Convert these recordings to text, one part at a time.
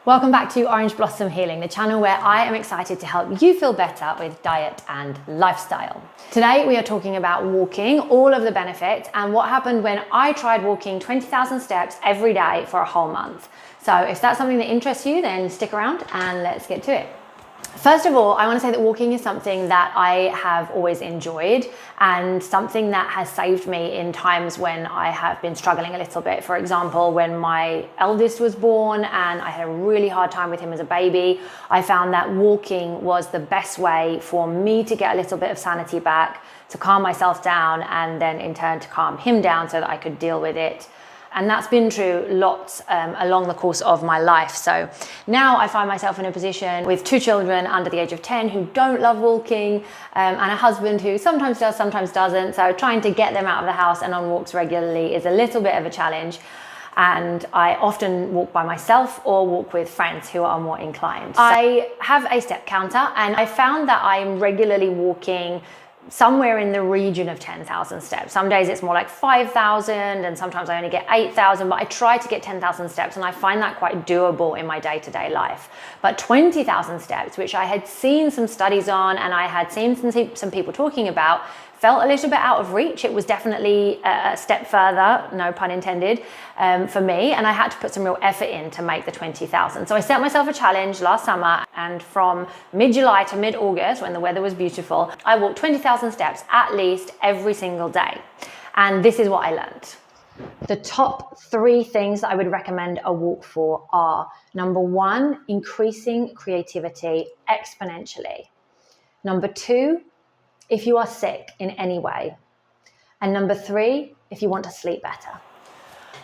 Welcome back to Orange Blossom Healing, the channel where I am excited to help you feel better with diet and lifestyle. Today we are talking about walking, all of the benefits, and what happened when I tried walking 20,000 steps every day for a whole month. So if that's something that interests you, then stick around and let's get to it. First of all, I want to say that walking is something that I have always enjoyed and something that has saved me in times when I have been struggling a little bit. For example, when my eldest was born and I had a really hard time with him as a baby, I found that walking was the best way for me to get a little bit of sanity back, to calm myself down, and then in turn to calm him down so that I could deal with it. And that's been true lots along the course of my life. So now I find myself in a position with 2 children under the age of 10 who don't love walking, and a husband who sometimes does, sometimes doesn't. So trying to get them out of the house and on walks regularly is a little bit of a challenge. And I often walk by myself or walk with friends who are more inclined. I have a step counter and I found that I'm regularly walking somewhere in the region of 10,000 steps. Some days it's more like 5,000 and sometimes I only get 8,000, but I try to get 10,000 steps and I find that quite doable in my day-to-day life. But 20,000 steps, which I had seen some studies on and I had seen some people talking about, felt a little bit out of reach. It was definitely a step further, no pun intended, for me, and I had to put some real effort in to make the 20,000. So I set myself a challenge last summer, and from mid-July to mid-August, when the weather was beautiful, I walked 20,000 steps at least every single day. And this is what I learned. The top 3 things that I would recommend a walk for are: number 1, increasing creativity exponentially. Number 2, if you are sick in any way. And number 3, if you want to sleep better.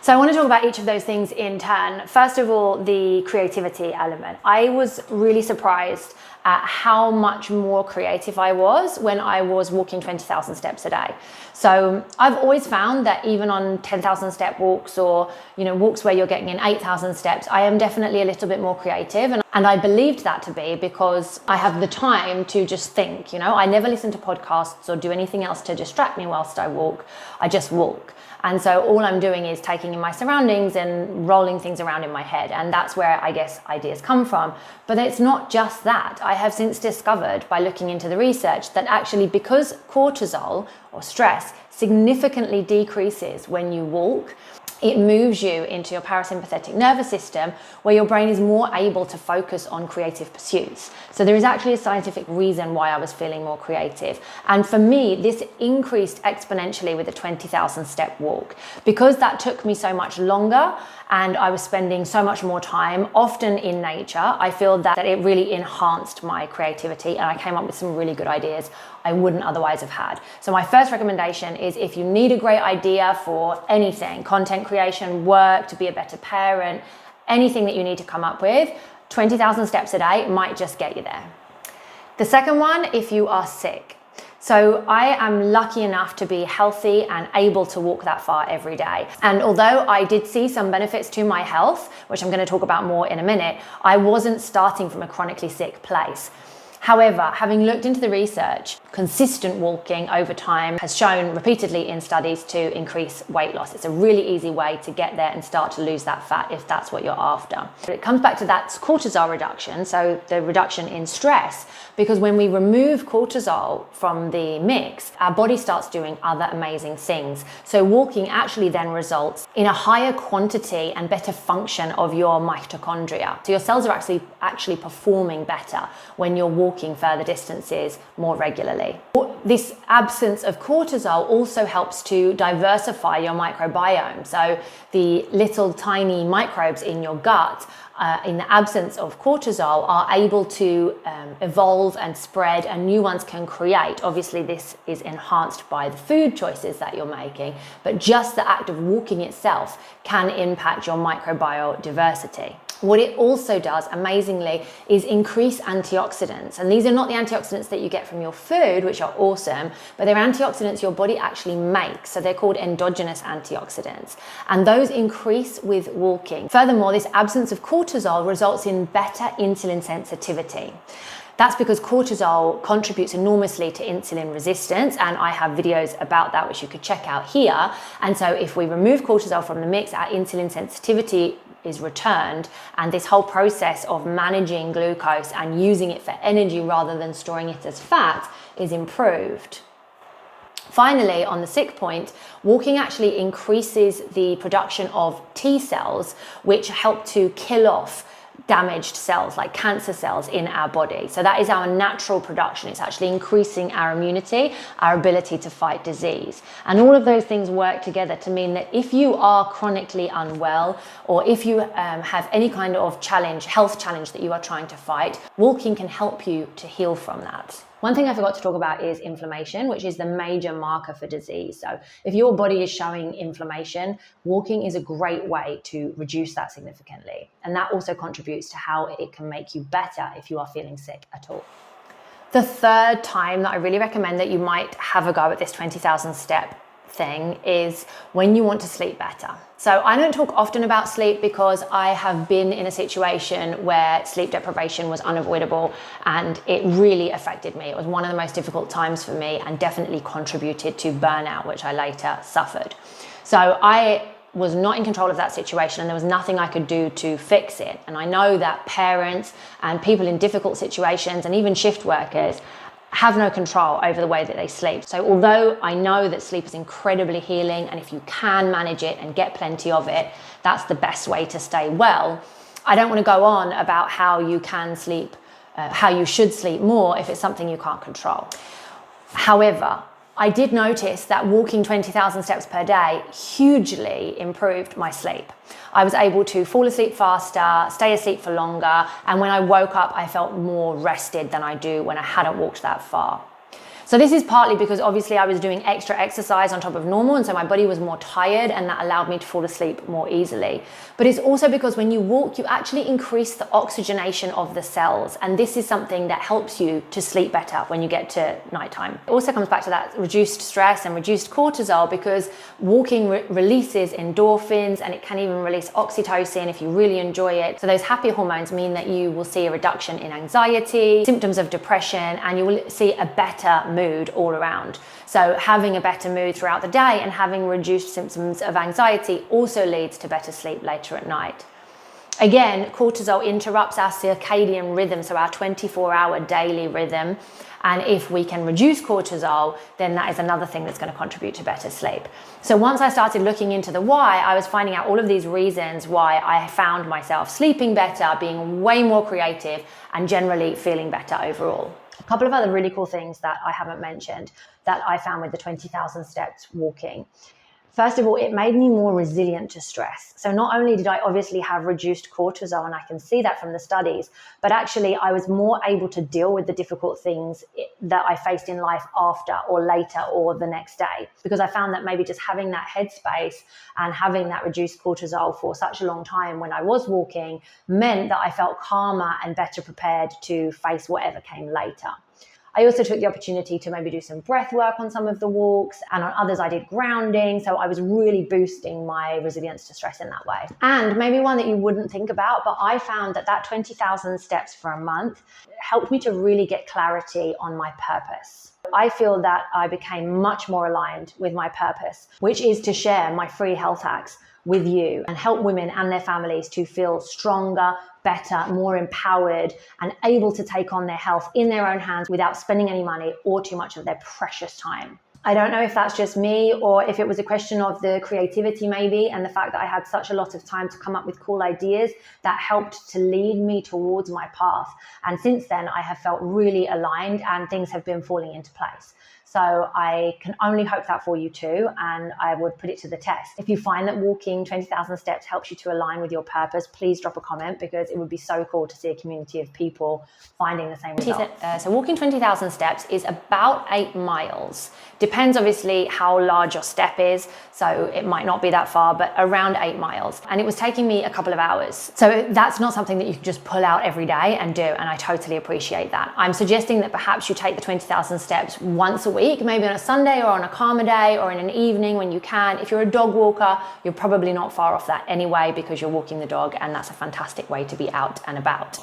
So I want to talk about each of those things in turn. First of all, the creativity element. I was really surprised at how much more creative I was when I was walking 20,000 steps a day. So I've always found that even on 10,000 step walks or, walks where you're getting in 8,000 steps, I am definitely a little bit more creative. And I believed that to be because I have the time to just think, I never listen to podcasts or do anything else to distract me whilst I walk. I just walk. And so all I'm doing is taking in my surroundings and rolling things around in my head. And that's where I guess ideas come from. But it's not just that. I have since discovered by looking into the research that actually because cortisol or stress significantly decreases when you walk, it moves you into your parasympathetic nervous system where your brain is more able to focus on creative pursuits. So there is actually a scientific reason why I was feeling more creative. And for me, this increased exponentially with a 20,000 step walk. Because that took me so much longer and I was spending so much more time, often in nature, I feel that it really enhanced my creativity and I came up with some really good ideas I wouldn't otherwise have had. So my first recommendation is if you need a great idea for anything, content creation, work, to be a better parent, anything that you need to come up with, 20,000 steps a day might just get you there. The second one, if you are sick. So I am lucky enough to be healthy and able to walk that far every day. And although I did see some benefits to my health, which I'm going to talk about more in a minute, I wasn't starting from a chronically sick place. However, having looked into the research, consistent walking over time has shown repeatedly in studies to increase weight loss. It's a really easy way to get there and start to lose that fat if that's what you're after. But it comes back to that cortisol reduction, so the reduction in stress, because when we remove cortisol from the mix, our body starts doing other amazing things. So walking actually then results in a higher quantity and better function of your mitochondria. So your cells are actually performing better when you're walking further distances more regularly. This absence of cortisol also helps to diversify your microbiome. So the little tiny microbes in your gut, in the absence of cortisol, are able to evolve and spread, and new ones can create. Obviously, this is enhanced by the food choices that you're making, but just the act of walking itself can impact your microbiome diversity. What it also does, amazingly, is increase antioxidants. And these are not the antioxidants that you get from your food, which are awesome, but they're antioxidants your body actually makes. So they're called endogenous antioxidants. And those increase with walking. Furthermore, this absence of cortisol results in better insulin sensitivity. That's because cortisol contributes enormously to insulin resistance, and I have videos about that which you could check out here. And so if we remove cortisol from the mix, our insulin sensitivity is returned, and this whole process of managing glucose and using it for energy rather than storing it as fat is improved. Finally, on the sick point, walking actually increases the production of T cells, which help to kill off damaged cells like cancer cells in our body. So that is our natural production. It's actually increasing our immunity, our ability to fight disease. And all of those things work together to mean that if you are chronically unwell, or if you have any kind of challenge, health challenge that you are trying to fight, walking can help you to heal from that. One thing I forgot to talk about is inflammation, which is the major marker for disease. So if your body is showing inflammation, walking is a great way to reduce that significantly. And that also contributes to how it can make you better if you are feeling sick at all. The third time that I really recommend that you might have a go at this 20,000 step thing is when you want to sleep better. So I don't talk often about sleep because I have been in a situation where sleep deprivation was unavoidable and it really affected me. It was one of the most difficult times for me and definitely contributed to burnout, which I later suffered. So I was not in control of that situation and there was nothing I could do to fix it. And I know that parents and people in difficult situations and even shift workers have no control over the way that they sleep. So although I know that sleep is incredibly healing, and if you can manage it and get plenty of it, that's the best way to stay well, I don't want to go on about how you can sleep, how you should sleep more if it's something you can't control. However, I did notice that walking 20,000 steps per day hugely improved my sleep. I was able to fall asleep faster, stay asleep for longer, and when I woke up, I felt more rested than I do when I hadn't walked that far. So this is partly because obviously I was doing extra exercise on top of normal, and so my body was more tired, and that allowed me to fall asleep more easily. But it's also because when you walk, you actually increase the oxygenation of the cells, and this is something that helps you to sleep better when you get to nighttime. It also comes back to that reduced stress and reduced cortisol, because walking releases endorphins, and it can even release oxytocin if you really enjoy it. So those happy hormones mean that you will see a reduction in anxiety, symptoms of depression, and you will see a better mood all around. So having a better mood throughout the day and having reduced symptoms of anxiety also leads to better sleep later at night. Again, cortisol interrupts our circadian rhythm, so our 24-hour daily rhythm. And if we can reduce cortisol, then that is another thing that's going to contribute to better sleep. So once I started looking into the why, I was finding out all of these reasons why I found myself sleeping better, being way more creative, and generally feeling better overall. A couple of other really cool things that I haven't mentioned that I found with the 20,000 steps walking. First of all, it made me more resilient to stress. So not only did I obviously have reduced cortisol, and I can see that from the studies, but actually I was more able to deal with the difficult things that I faced in life after or later or the next day. Because I found that maybe just having that headspace and having that reduced cortisol for such a long time when I was walking meant that I felt calmer and better prepared to face whatever came later. I also took the opportunity to maybe do some breath work on some of the walks, and on others I did grounding. So I was really boosting my resilience to stress in that way. And maybe one that you wouldn't think about, but I found that 20,000 steps for a month helped me to really get clarity on my purpose. I feel that I became much more aligned with my purpose, which is to share my free health hacks with you and help women and their families to feel stronger, better, more empowered, and able to take on their health in their own hands without spending any money or too much of their precious time. I don't know if that's just me or if it was a question of the creativity maybe, and the fact that I had such a lot of time to come up with cool ideas that helped to lead me towards my path. And since then, I have felt really aligned and things have been falling into place. So I can only hope that for you too, and I would put it to the test. If you find that walking 20,000 steps helps you to align with your purpose, please drop a comment, because it would be so cool to see a community of people finding the same result. So walking 20,000 steps is about 8 miles. Depends obviously how large your step is, so it might not be that far, but around 8 miles. And it was taking me a couple of hours. So that's not something that you can just pull out every day and do, and I totally appreciate that. I'm suggesting that perhaps you take the 20,000 steps once a week, maybe on a Sunday or on a calmer day or in an evening when you can. If you're a dog walker, you're probably not far off that anyway, because you're walking the dog, and that's a fantastic way to be out and about.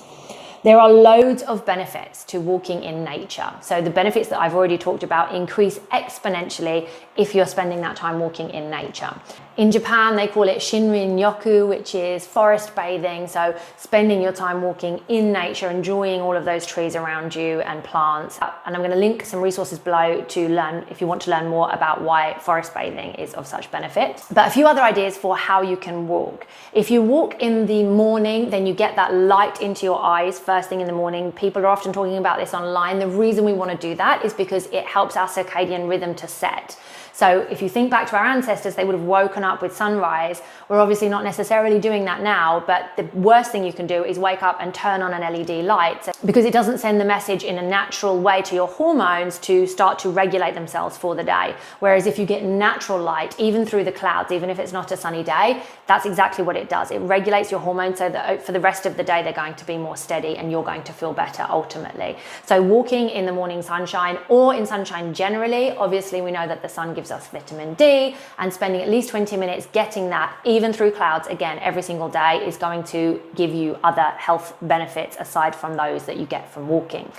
There are loads of benefits to walking in nature. So the benefits that I've already talked about increase exponentially if you're spending that time walking in nature. In Japan, they call it Shinrin-yoku, which is forest bathing. So spending your time walking in nature, enjoying all of those trees around you and plants. And I'm going to link some resources below to learn, if you want to learn more about why forest bathing is of such benefit. But a few other ideas for how you can walk. If you walk in the morning, then you get that light into your eyes first thing in the morning. People are often talking about this online. The reason we want to do that is because it helps our circadian rhythm to set. So if you think back to our ancestors, they would have woken up with sunrise. We're obviously not necessarily doing that now, but the worst thing you can do is wake up and turn on an LED light because it doesn't send the message in a natural way to your hormones to start to regulate themselves for the day. Whereas if you get natural light, even through the clouds, even if it's not a sunny day, that's exactly what it does. It regulates your hormones so that for the rest of the day, they're going to be more steady and you're going to feel better ultimately. So walking in the morning sunshine or in sunshine generally, obviously we know that the sun gives us vitamin D, and spending at least 20 minutes getting that even through clouds again every single day is going to give you other health benefits aside from those that you get from walking.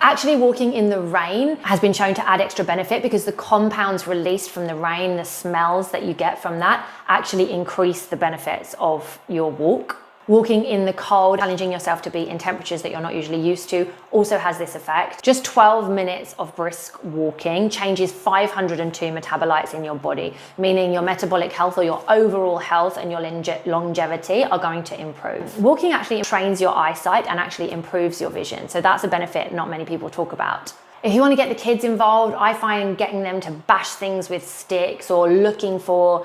Actually, walking in the rain has been shown to add extra benefit because the compounds released from the rain, the smells that you get from that, actually increase the benefits of your walk. Walking in the cold, challenging yourself to be in temperatures that you're not usually used to, also has this effect. Just 12 minutes of brisk walking changes 502 metabolites in your body, meaning your metabolic health or your overall health and your longevity are going to improve. Walking actually trains your eyesight and actually improves your vision. So that's a benefit not many people talk about. If you want to get the kids involved, I find getting them to bash things with sticks or looking for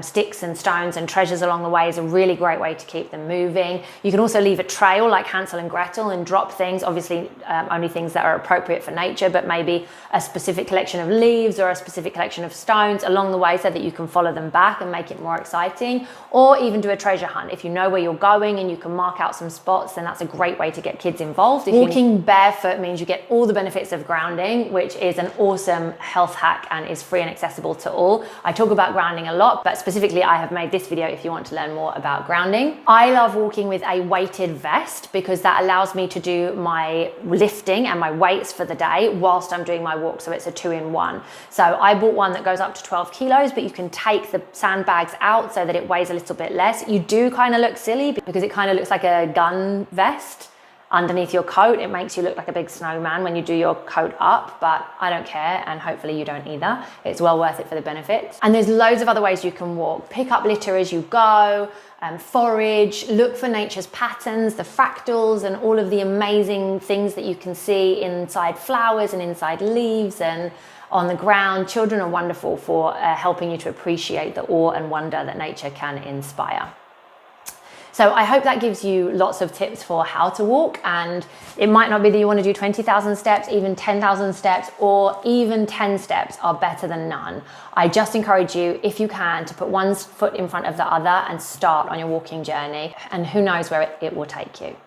sticks and stones and treasures along the way is a really great way to keep them moving. You can also leave a trail like Hansel and Gretel and drop things, obviously only things that are appropriate for nature, but maybe a specific collection of leaves or a specific collection of stones along the way so that you can follow them back and make it more exciting, or even do a treasure hunt. If you know where you're going and you can mark out some spots, then that's a great way to get kids involved. Walking barefoot means you get all the benefits of grounding, which is an awesome health hack and is free and accessible to all. I talk about grounding a lot, but specifically I have made this video if you want to learn more about grounding. I love walking with a weighted vest because that allows me to do my lifting and my weights for the day whilst I'm doing my walk, so it's a 2-in-1. So I bought one that goes up to 12 kilos, but you can take the sandbags out so that it weighs a little bit less. You do kind of look silly because it kind of looks like a gun vest underneath your coat. It makes you look like a big snowman when you do your coat up, but I don't care, and hopefully you don't either. It's well worth it for the benefits. And there's loads of other ways you can walk. Pick up litter as you go, forage, look for nature's patterns, the fractals and all of the amazing things that you can see inside flowers and inside leaves and on the ground. Children are wonderful for helping you to appreciate the awe and wonder that nature can inspire. So I hope that gives you lots of tips for how to walk, and it might not be that you want to do 20,000 steps, even 10,000 steps, or even 10 steps are better than none. I just encourage you, if you can, to put one foot in front of the other and start on your walking journey, and who knows where it will take you.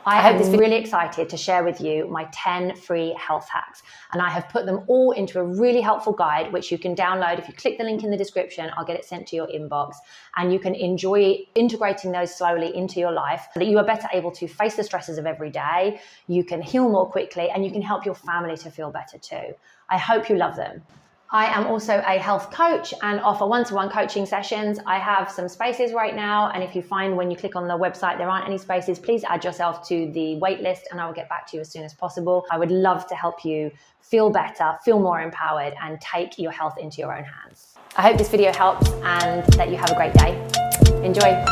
I hope this video really excited to share with you my 10 free health hacks, and I have put them all into a really helpful guide which you can download. If you click the link in the description, I'll get it sent to your inbox, and you can enjoy integrating those slowly into your life so that you are better able to face the stresses of every day, you can heal more quickly, and you can help your family to feel better too. I hope you love them. I am also a health coach and offer one-to-one coaching sessions. I have some spaces right now, and if you find when you click on the website there aren't any spaces, please add yourself to the wait list and I will get back to you as soon as possible. I would love to help you feel better, feel more empowered, and take your health into your own hands. I hope this video helps and that you have a great day. Enjoy.